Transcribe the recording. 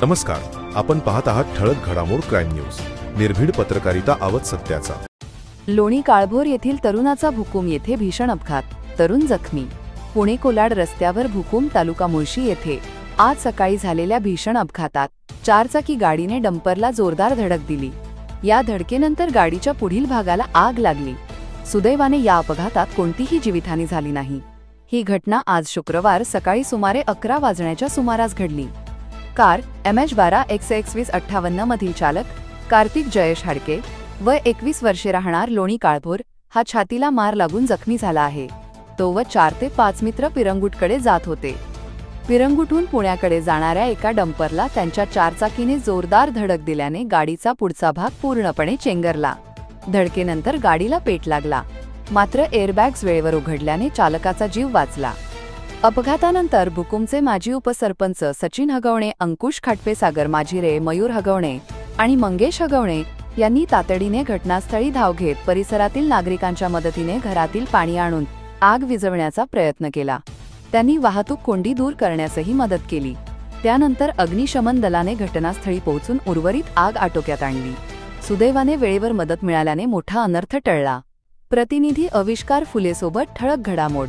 नमस्कार, आपण पाहत आहात ठळक घडामोड क्राईम न्यूज, निर्भीड पत्रकारिता आवत सत्याचा। लोणी काळभोर येथील तरुणाचा भुकूम, येथे भीषण अपघात, तरुण जखमी। पुणे कोलाड रस्त्यावर भुकूम, तालुका मुळशी येथे आज सकाळी झालेल्या भीषण अपघातात चारचाकी गाडीने डंपरला जोरदार धडक दिली। या धडकेनंतर गाडीच्या पुढील भागाला आग लागली। सुदैवाने या अपघातात कोणतीही जीवितहानी झाली नाही। ही घटना आज शुक्रवार सकाळी सुमारे 11 वाजण्याच्या सुमारास घडली। कार MH12X2158 मधील चालक कार्तिक जयेश हाडके वय 21 वर्षे, राहणार लोणी काळभोर, हा छातीला मार लागून जखमी झाला आहे। तो व 4 ते 5 मित्र पिरंगुटकडे जात होते। पिरंगुटहून पुण्याकडे जाणाऱ्या एका डंपरला त्यांच्या चारचाकीने जोरदार धडक दिल्याने गाडीचा पुढचा भाग पूर्णपणे चेंगरला। धडकेनंतर गाडीला पेट लागला, मात्र एअरबॅग्स वेळेवर उघडल्याने चालकाचा जीव वाचला। अपघातानंतर भुकूमचे माजी उपसरपंच सचिन हगवणे, अंकुश खाटपे, सागर माजिरे, मयूर हगवणे आणि मंगेश हगवणे यांनी तातडीने घटनास्थळी धाव घेत परिसरातील नागरिकांच्या मदतीने घरातील पाणी आणून आग विझवण्याचा प्रयत्न केला। त्यांनी वाहतूक कोंडी दूर करण्यासही मदत केली। त्यानंतर अग्निशमन दलाने घटनास्थळी पोहोचून उर्वरित आग आटोक्यात आणली। सुदैवाने वेळेवर मदत मिळाल्याने मोठा अनर्थ टळला। प्रतिनिधी अविष्कार फुले सोबत ठळक घडामोड।